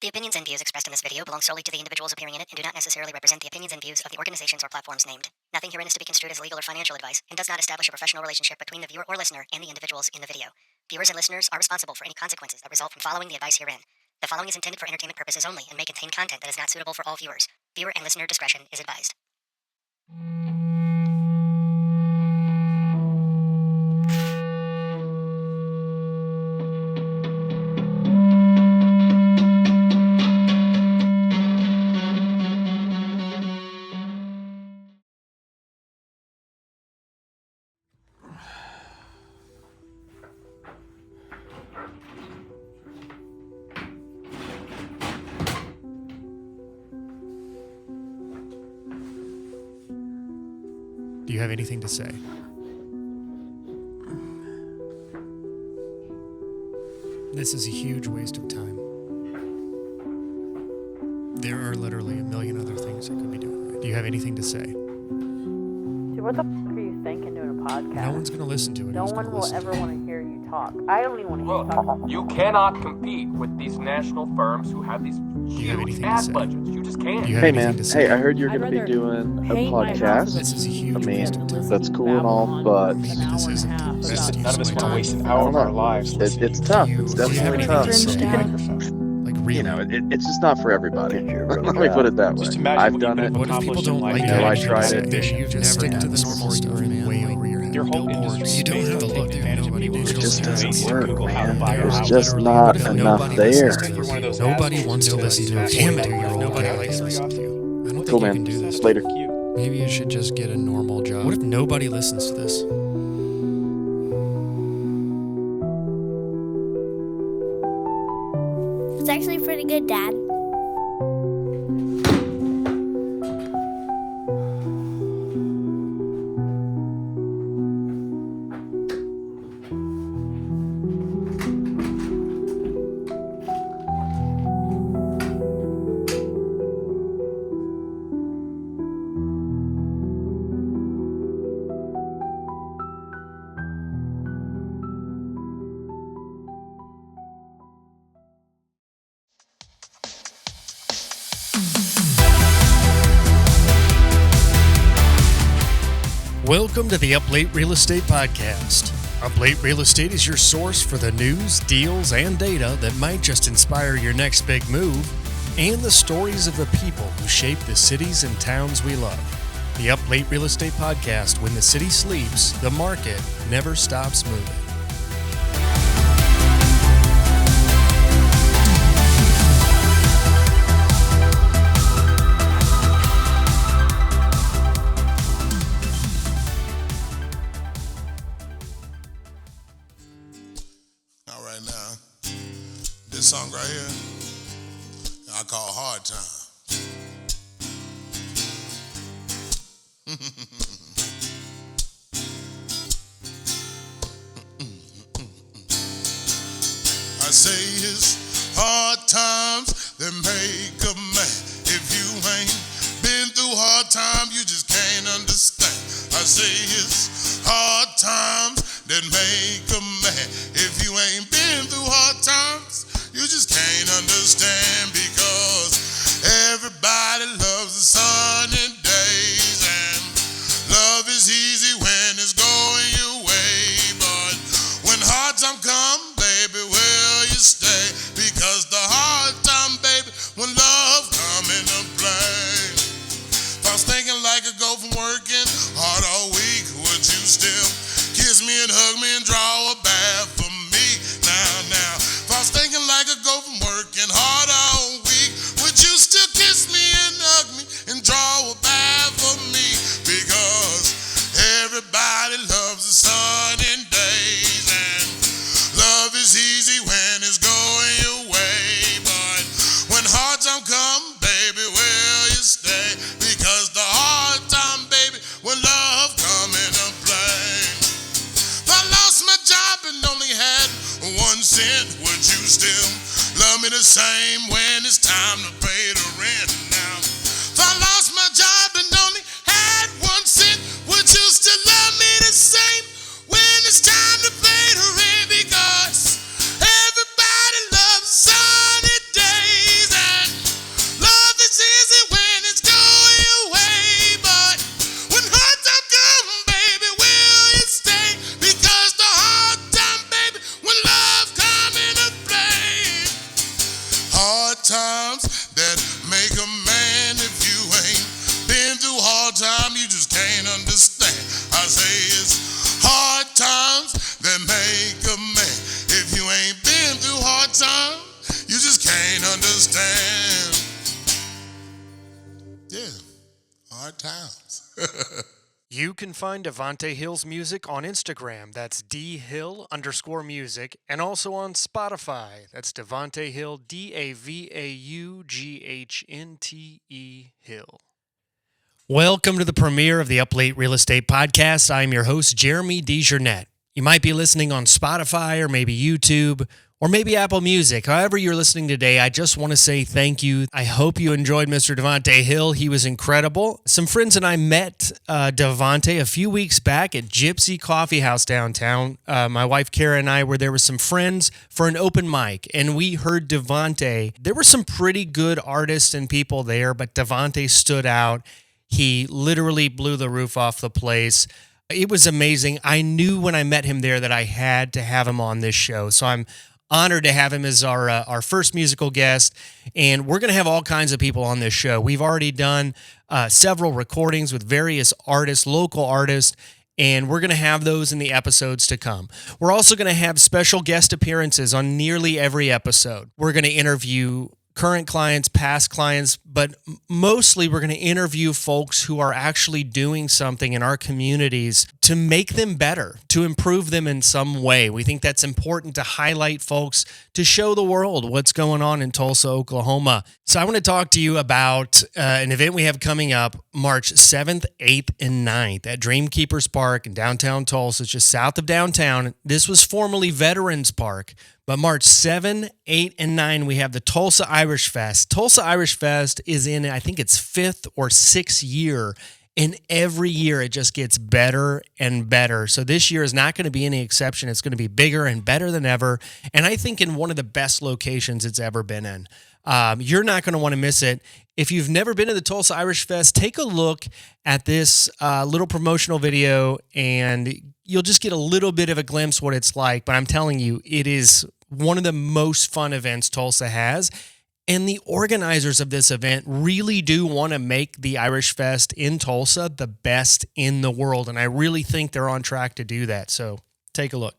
The opinions and views expressed in this video belong solely to the individuals appearing in it and do not necessarily represent the opinions and views of the organizations or platforms named. Nothing herein is to be construed as legal or financial advice and does not establish a professional relationship between the viewer or listener and the individuals in the video. Viewers and listeners are responsible for any consequences that result from following the advice herein. The following is intended for entertainment purposes only and may contain content that is not suitable for all viewers. Viewer and listener discretion is advised. Do you have anything to say? This is a huge waste of time. There are literally a million other things I could be doing right. Do you have anything to say? Dude, what the fuck are you thinking doing a podcast? No one's going to listen to it. No one will ever want to hear you talk. I don't even want to hear you talk. Look, you cannot compete with these national firms who have these huge ad budgets. You just can't. Hey man, hey, I heard you're going to be doing a podcast. This is a huge I waste of time. mean, that's cool and all, but Maybe this isn't the best None of us want to waste an I hour don't of our know. lives. It's tough. It's Do you have definitely anything tough. to say? Microphone. Like, really? You know, it's just not for everybody. Let me put it that way. Just imagine I've what done you it. could What if people accomplished don't in like life. You know, I it? tried it. They should just stick to the normal stuff and way over your head. Your whole Billboards. industry You don't is have to based look. on taking advantage of Nobody people. will It just just listen doesn't to work, Google how to man. buy your There's house. just Literally, not what if enough nobody there. listens to You're one of this? those Nobody assholes wants to who listen to a does 10-year-old nobody guy likes listen to to you. I don't Cool, think you man. can do this. Later. Maybe you should just get a normal job. What if nobody listens to this? It's actually pretty good, Dad. Welcome to the Up Late Real Estate Podcast. Up Late Real Estate is your source for the news, deals, and data that might just inspire your next big move, and the stories of the people who shape the cities and towns we love. The Up Late Real Estate Podcast, when the city sleeps, the market never stops moving. All right, now, this song right here, I call Hard Time. I say it's hard times that make a man. If you ain't been through hard time, you just can't understand. I say it's hard times that make a man. If you ain't been through hard times, you just can't understand, because everybody loves the sunny days and love is easy when it's going your way. But when hard time come, baby, will you stay? Because the hard time, baby, when love come into play. If I was thinking like I go from working hard all week, would you still kiss me and hug me and draw a bath for me? Now, if I was thinking like I go from working hard all week, would you still kiss me and hug me and draw a bath for me? Because everybody loves the sunny days and love is easy when it's going your way. But when hard time come, baby, will you stay? Because the hard time, baby, when love come into play. If I lost my job and only had 1 cent, would you still love me the same when it's time to pay the rent? Now, if I lost my job and only had 1 cent, would you still love me the same when it's time to pay the rent? Because everybody loves sunny days hard times that make a man. If you ain't been through hard time, you just can't understand. I say it's hard times that make a man. If you ain't been through hard times, you just can't understand. Yeah, hard times. You can find Devontae Hill's music on Instagram. That's dhill_music. And also on Spotify. That's Devontae Hill, DAVAUGHNTE Hill. Welcome to the premiere of the Up Late Real Estate Podcast. I'm your host, Jeremy DeJournette. You might be listening on Spotify or maybe YouTube or maybe Apple Music. However you're listening today, I just want to say thank you. I hope you enjoyed Mr. Devontae Hill. He was incredible. Some friends and I met Devontae a few weeks back at Gypsy Coffee House downtown. My wife, Kara, and I were there with some friends for an open mic, and we heard Devontae. There were some pretty good artists and people there, but Devontae stood out. He literally blew the roof off the place. It was amazing. I knew when I met him there that I had to have him on this show, so I'm honored to have him as our first musical guest, and we're going to have all kinds of people on this show. We've already done several recordings with various artists, local artists, and we're going to have those in the episodes to come. We're also going to have special guest appearances on nearly every episode. We're going to interview current clients, past clients, but mostly we're going to interview folks who are actually doing something in our communities to make them better, to improve them in some way. We think that's important to highlight folks, to show the world what's going on in Tulsa, Oklahoma. So I want to talk to you about an event we have coming up March 7th, 8th, and 9th at Dreamkeepers Park in downtown Tulsa. It's just south of downtown. This was formerly Veterans Park. But March 7, 8, and 9, we have the Tulsa Irish Fest. Tulsa Irish Fest is in, I think it's 5th or 6th year, and every year it just gets better and better. So this year is not going to be any exception. It's going to be bigger and better than ever, and I think in one of the best locations it's ever been in. You're not going to want to miss it. If you've never been to the Tulsa Irish Fest, take a look at this little promotional video, and you'll just get a little bit of a glimpse what it's like. But I'm telling you, it is one of the most fun events Tulsa has. And the organizers of this event really do want to make the Irish Fest in Tulsa the best in the world. And I really think they're on track to do that. So take a look.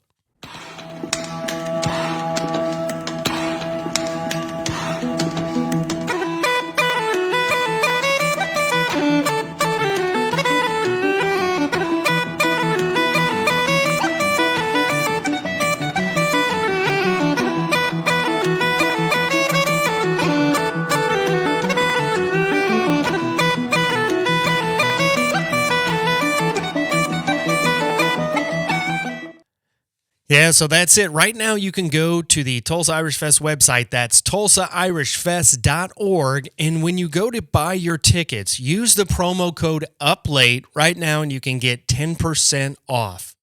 Yeah, so that's it. Right now, you can go to the Tulsa Irish Fest website. That's tulsairishfest.org. And when you go to buy your tickets, use the promo code UPLATE right now, and you can get 10% off.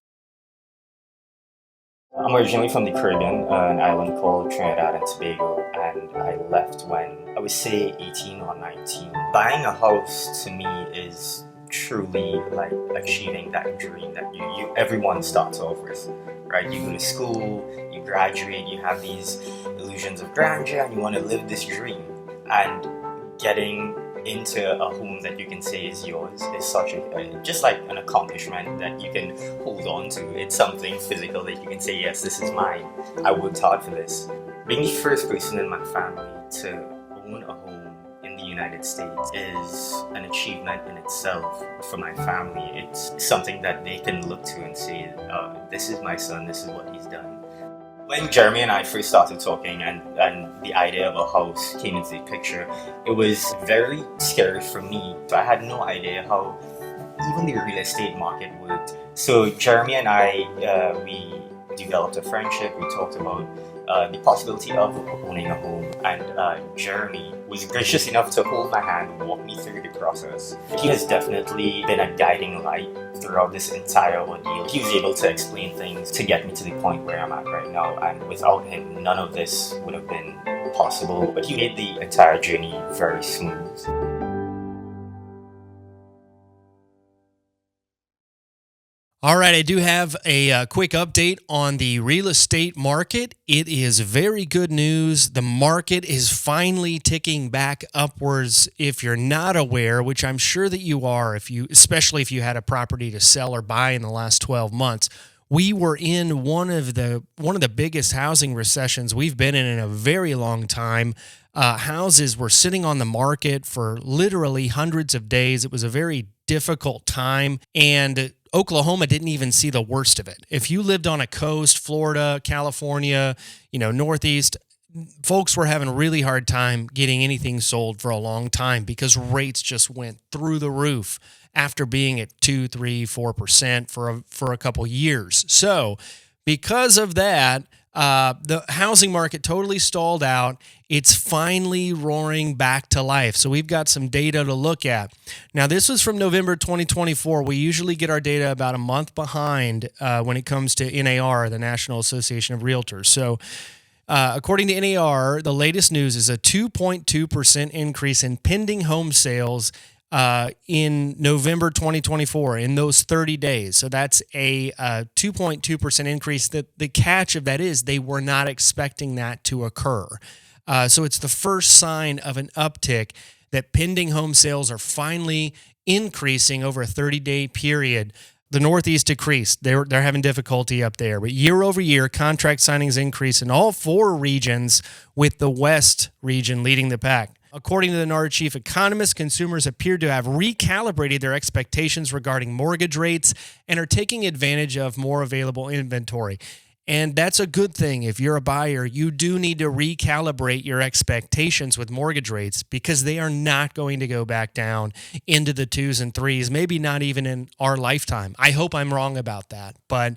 I'm originally from the Caribbean, an island called Trinidad and Tobago, and I left when I was, say, 18 or 19. Buying a house, to me, is truly like achieving that dream that you everyone starts off with, right? You go to school, you graduate, you have these illusions of grandeur, and you want to live this dream. And getting into a home that you can say is yours is such just like an accomplishment that you can hold on to. It's something physical that you can say, yes, this is mine. I worked hard for this. Being the first person in my family to own a home in the United States is an achievement in itself for my family. It's something that they can look to and say, this is my son, this is what he's done. When Jeremy and I first started talking and the idea of a house came into the picture, it was very scary for me. So I had no idea how even the real estate market worked. So Jeremy and I, we developed a friendship. We talked about the possibility of owning a home, and Jeremy was gracious enough to hold my hand and walk me through the process. He has definitely been a guiding light throughout this entire ordeal. He was able to explain things to get me to the point where I'm at right now, and without him, none of this would have been possible. But he made the entire journey very smooth. All right, I do have a quick update on the real estate market. It is very good news. The market is finally ticking back upwards. If you're not aware, which I'm sure that you are, especially if you had a property to sell or buy in the last 12 months, we were in one of the biggest housing recessions we've been in a very long time. Houses were sitting on the market for literally hundreds of days. It was a very difficult time, and Oklahoma didn't even see the worst of it. If you lived on a coast, Florida, California, Northeast, folks were having a really hard time getting anything sold for a long time because rates just went through the roof after being at 2%, 3%, 4% for a couple years. So because of that, the housing market totally stalled out. It's finally roaring back to life. So we've got some data to look at. Now, this was from November 2024. We usually get our data about a month behind when it comes to NAR, the National Association of Realtors. So according to NAR, the latest news is a 2.2% increase in pending home sales in November 2024 in those 30 days. So that's a 2.2% increase. The catch of that is they were not expecting that to occur. So it's the first sign of an uptick that pending home sales are finally increasing over a 30-day period. The Northeast decreased. They're having difficulty up there. But year over year, contract signings increase in all four regions, with the West region leading the pack. According to the NAR chief economist, consumers appear to have recalibrated their expectations regarding mortgage rates and are taking advantage of more available inventory. And that's a good thing. If you're a buyer, you do need to recalibrate your expectations with mortgage rates because they are not going to go back down into the 2s and 3s, maybe not even in our lifetime. I hope I'm wrong about that, but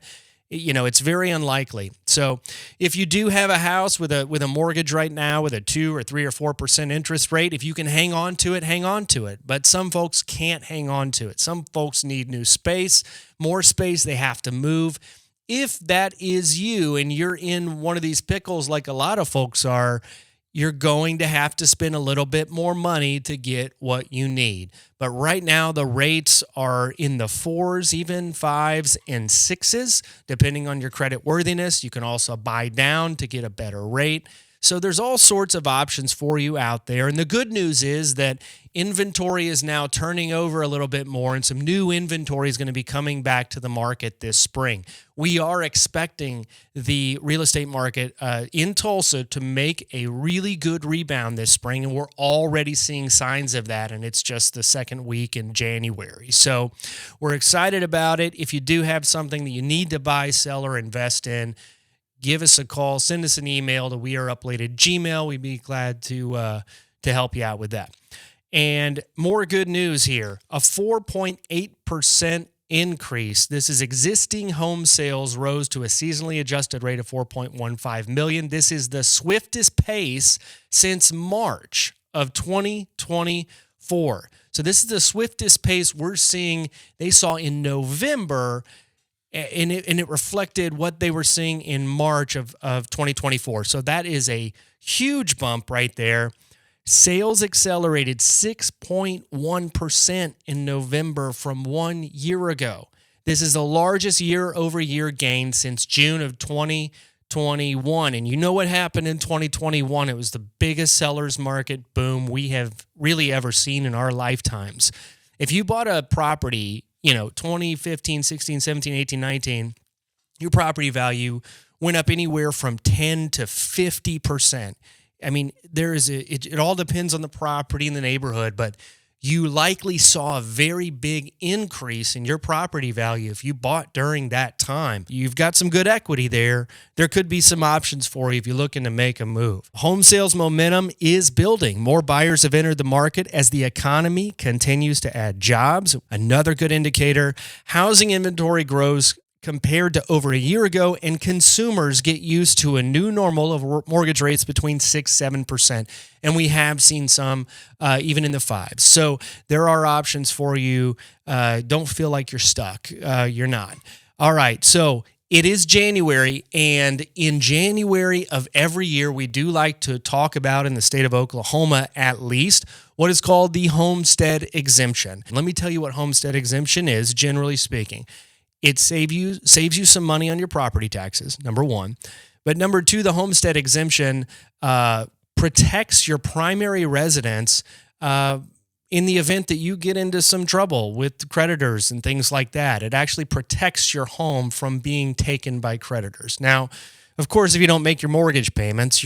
it's very unlikely. So if you do have a house with a mortgage right now with a 2 or 3 or 4% interest rate, if you can hang on to it, hang on to it. But some folks can't hang on to it. Some folks need new space, more space. They have to move. If that is you and you're in one of these pickles like a lot of folks are, you're going to have to spend a little bit more money to get what you need. But right now, the rates are in the 4s, even 5s and 6s, depending on your credit worthiness. You can also buy down to get a better rate. So there's all sorts of options for you out there. And the good news is that inventory is now turning over a little bit more, and some new inventory is going to be coming back to the market this spring. We are expecting the real estate market in Tulsa to make a really good rebound this spring, and we're already seeing signs of that, and it's just the second week in January. So we're excited about it. If you do have something that you need to buy, sell, or invest in, give us a call, send us an email to weareuplate@gmail.com. We'd be glad to help you out with that. And more good news here, a 4.8% increase. This is existing home sales rose to a seasonally adjusted rate of 4.15 million. This is the swiftest pace since March of 2024. So this is the swiftest pace we're seeing. They saw in November, and it reflected what they were seeing in March of 2024. So that is a huge bump right there. Sales accelerated 6.1% in November from 1 year ago. This is the largest year-over-year gain since June of 2021. And you know what happened in 2021? It was the biggest seller's market boom we have really ever seen in our lifetimes. If you bought a property, 2015, 16, 17, 18, 19, your property value went up anywhere from 10 to 50%. I mean, it all depends on the property and the neighborhood, but you likely saw a very big increase in your property value if you bought during that time. You've got some good equity there. There could be some options for you if you're looking to make a move. Home sales momentum is building. More buyers have entered the market as the economy continues to add jobs. Another good indicator, housing inventory grows compared to over a year ago, and consumers get used to a new normal of mortgage rates between 6-7%. And we have seen some even in the 5s. So there are options for you. Don't feel like you're stuck. You're not. All right. So it is January, and in January of every year, we do like to talk about, in the state of Oklahoma at least, what is called the homestead exemption. Let me tell you what homestead exemption is, generally speaking. It saves you some money on your property taxes, number one. But number two, the homestead exemption protects your primary residence in the event that you get into some trouble with creditors and things like that. It actually protects your home from being taken by creditors. Now, of course, if you don't make your mortgage payments,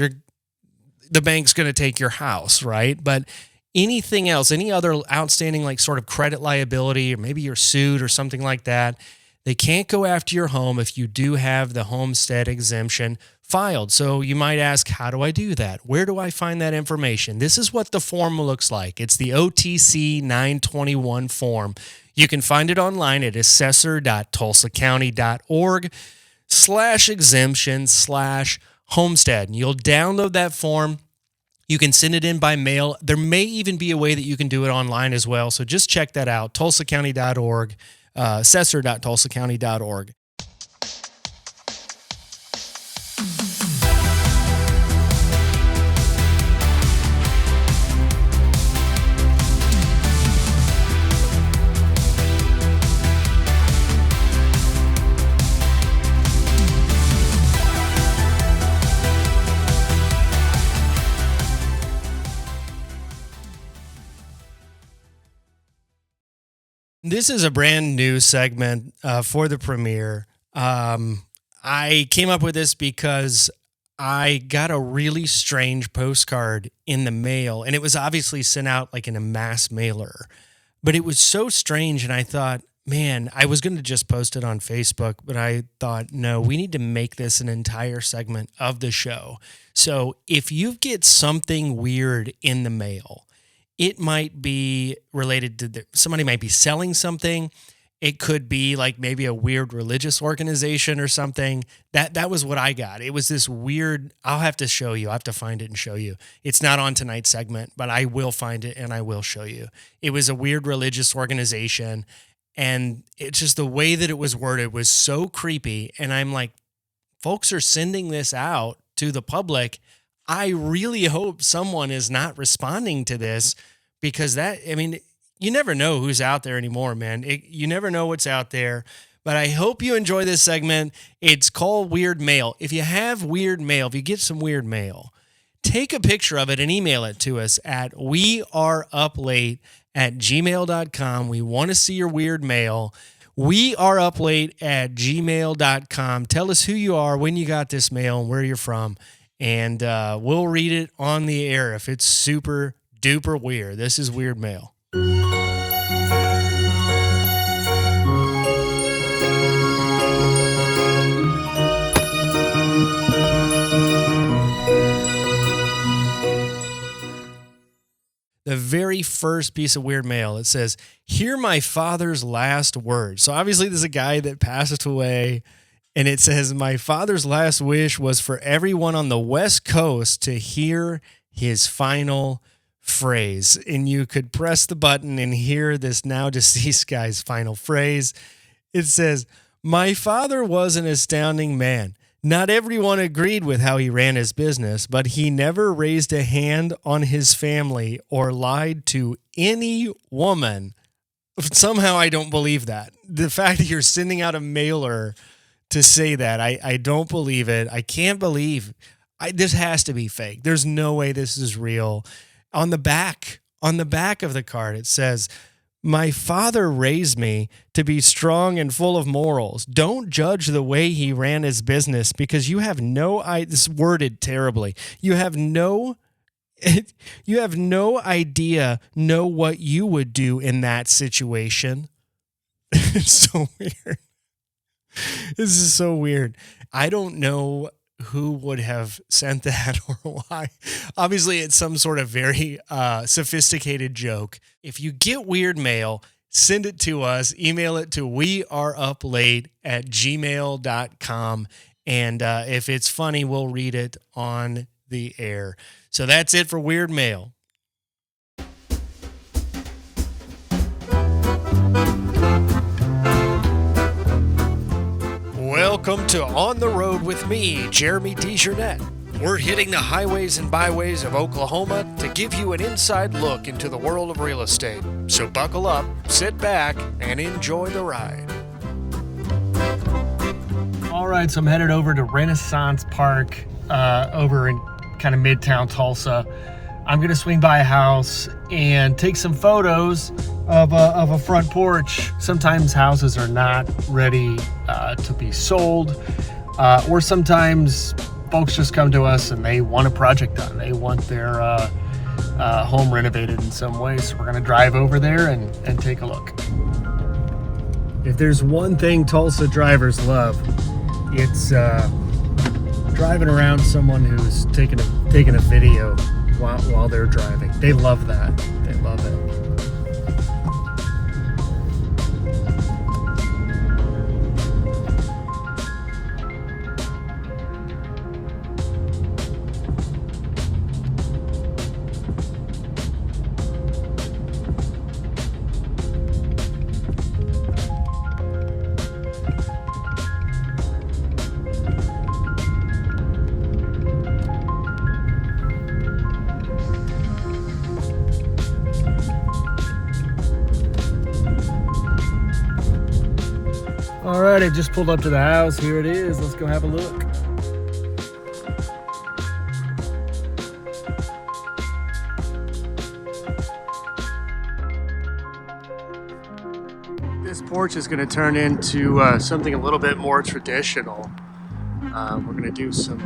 the bank's going to take your house, right? But anything else, any other outstanding like sort of credit liability, or maybe you're sued or something like that, they can't go after your home if you do have the homestead exemption filed. So you might ask, how do I do that? Where do I find that information? This is what the form looks like. It's the OTC 921 form. You can find it online at assessor.tulsacounty.org/exemption/homestead. And you'll download that form. You can send it in by mail. There may even be a way that you can do it online as well. So just check that out, tulsacounty.org. Assessor.tulsacounty.org. This is a brand new segment for the premiere. I came up with this because I got a really strange postcard in the mail, and it was obviously sent out like in a mass mailer. But it was so strange, and I thought, man, I was going to just post it on Facebook, but I thought, no, we need to make this an entire segment of the show. So if you get something weird in the mail, it might be related to somebody might be selling something. It could be like maybe a weird religious organization or something. That was what I got. It was this weird, I'll have to show you. I'll have to find it and show you. It's not on tonight's segment, but I will find it and I will show you. It was a weird religious organization, and it's just the way that it was worded was so creepy. And I'm like, folks are sending this out to the public. I really hope someone is not responding to this, because you never know who's out there anymore, man. You never know what's out there. But I hope you enjoy this segment. It's called Weird Mail. If you have weird mail, if you get some weird mail, take a picture of it and email it to us at weareuplate@gmail.com. We want to see your weird mail. weareuplate@gmail.com. Tell us who you are, when you got this mail, and where you're from. And we'll read it on the air if it's super duper weird. This is Weird Mail. The very first piece of weird mail, it says, "Hear my father's last words." So obviously this is a guy that passed away. And it says, "My father's last wish was for everyone on the West Coast to hear his final phrase." And you could press the button and hear this now deceased guy's final phrase. It says, "My father was an astounding man. Not everyone agreed with how he ran his business, but he never raised a hand on his family or lied to any woman." Somehow I don't believe that. The fact that you're sending out a mailer to say that, I don't believe it. I can't believe this has to be fake. There's no way this is real. On the back of the card, it says, "My father raised me to be strong and full of morals. Don't judge the way he ran his business, because you have this is worded terribly. You have no idea what you would do in that situation." It's so weird. This is so weird. I don't know who would have sent that or why. Obviously, it's some sort of very sophisticated joke. If you get weird mail, send it to us. Email it to weareuplate@gmail.com. And if it's funny, we'll read it on the air. So that's it for Weird Mail. Welcome to On the Road with me, Jeremy DeJournette. We're hitting the highways and byways of Oklahoma to give you an inside look into the world of real estate. So buckle up, sit back, and enjoy the ride. All right, so I'm headed over to Renaissance Park over in kind of Midtown Tulsa. I'm going to swing by a house and take some photos of a front porch. Sometimes houses are not ready to be sold, or sometimes folks just come to us and they want a project done. They want their home renovated in some way. So we're going to drive over there and take a look. If there's one thing Tulsa drivers love, it's driving around someone who's taking a video while they're driving. They love that. They love it. All right, I just pulled up to the house. Here it is. Let's go have a look. This porch is going to turn into something a little bit more traditional. We're going to do some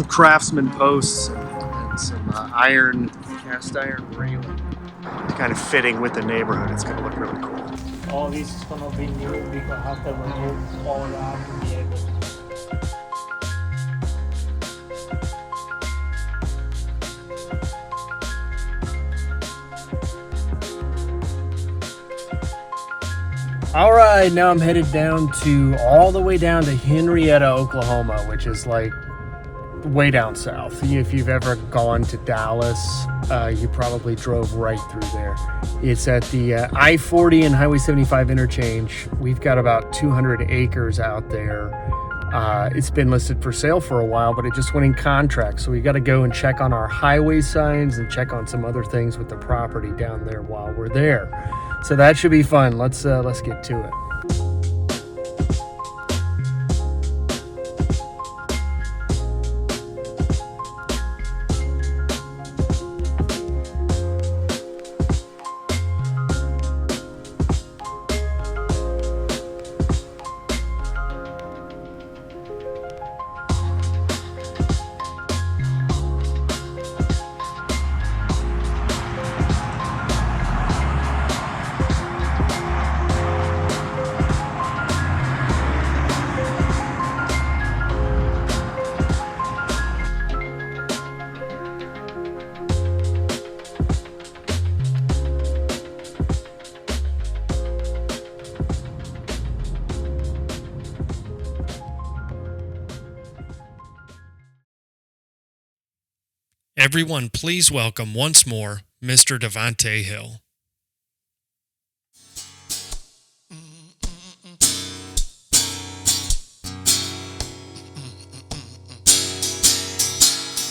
craftsman posts and some cast iron railing. Kind of fitting with the neighborhood. It's going to look really cool. All this is going to be new because I have to remove all that to be able to. All right, now I'm headed all the way down to Henrietta, Oklahoma, which is like way down south. If you've ever gone to Dallas, you probably drove right through there. It's at the I-40 and Highway 75 interchange. We've got about 200 acres out there. It's been listed for sale for a while, but it just went in contract. So we got to go and check on our highway signs and check on some other things with the property down there while we're there. So that should be fun. Let's get to it. Everyone, please welcome once more Mr. Devontae Hill.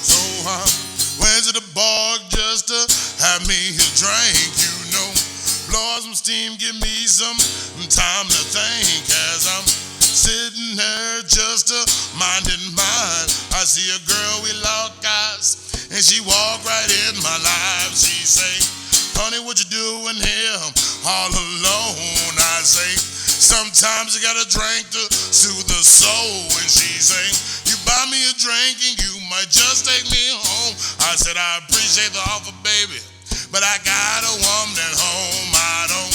So I went to the bar just to have me a drink, you know. Blow some steam, give me some time to think as I'm sitting there just minding mine. I see a girl, we lock eyes, and she walk right in my life. She say, honey, what you doing here all alone? I say, sometimes you gotta drink to soothe the soul. And she say, you buy me a drink and you might just take me home. I said, I appreciate the offer, baby, but I got a woman at home. I don't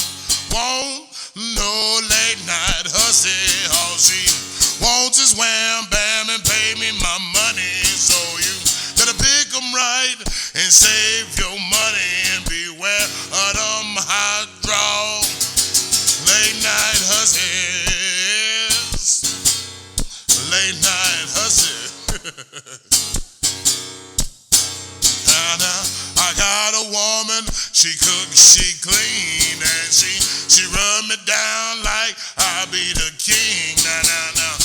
want no late night hussy. All she wants is wham bam and pay me my money. So you better pick 'em right and save your money and beware of them hot draw late night hussies. Late night hussies. Now, I got a woman, she cooks, she clean, and she rub me down like I be the king. Now,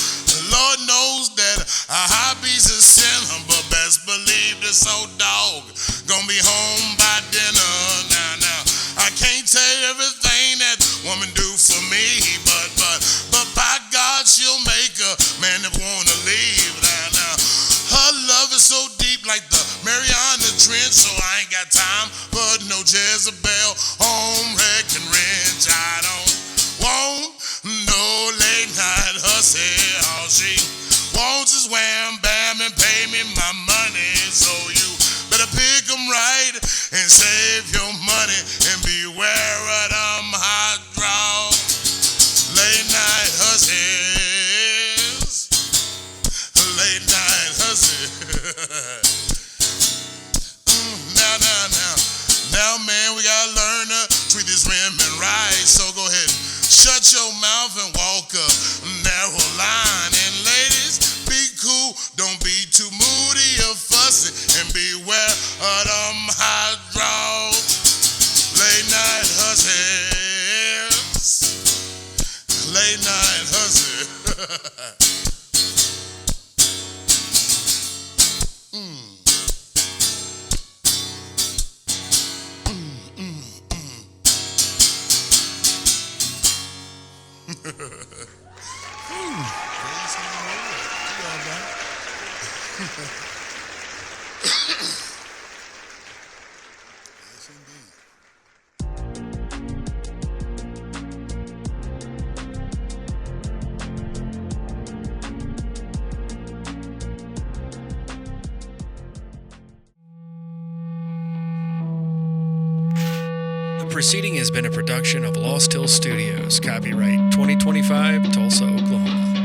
Lord knows that a hobby's a sin, but best believe this old dog gonna be home by dinner. Now, I can't tell you everything that woman do for me, but by God, she'll make trench, so I ain't got time for no Jezebel home wrecking wrench. I don't want no late night hustle. All she wants is wham bam and pay me my money. So you better pick 'em right and save your money and beware of them hot draw late night hustles. Late night hustles. Now, man, we gotta learn to treat these women right. So go ahead and shut your mouth and walk a narrow line. And ladies, be cool, don't be too moody or fussy, and beware of them high draw late night hustles. Late night hustles. The proceeding has been a production of Lost Hill Studios. Copyright 2025, Tulsa, Oklahoma.